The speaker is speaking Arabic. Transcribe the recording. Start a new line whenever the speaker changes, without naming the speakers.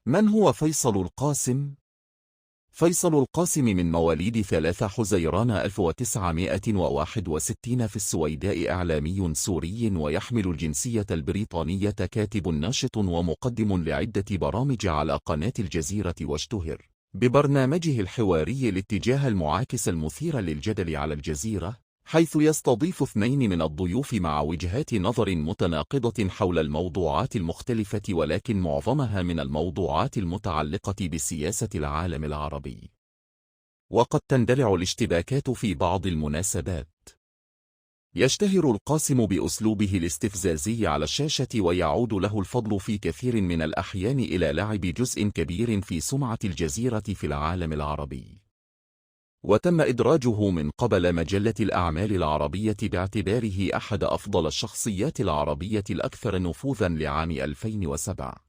من هو فيصل القاسم؟ فيصل القاسم من مواليد 3 حزيران 1961 في السويداء، إعلامي سوري ويحمل الجنسية البريطانية، كاتب ناشط ومقدم لعدة برامج على قناة الجزيرة، واشتهر ببرنامجه الحواري الاتجاه المعاكس المثير للجدل على الجزيرة، حيث يستضيف 2 من الضيوف مع وجهات نظر متناقضة حول الموضوعات المختلفة، ولكن معظمها من الموضوعات المتعلقة بسياسة العالم العربي. وقد تندلع الاشتباكات في بعض المناسبات. يشتهر القاسم بأسلوبه الاستفزازي على الشاشة، ويعود له الفضل في كثير من الأحيان إلى لعب جزء كبير في سمعة الجزيرة في العالم العربي. وتم إدراجه من قبل مجلة الأعمال العربية باعتباره أحد أفضل الشخصيات العربية الأكثر نفوذًا لعام 2007.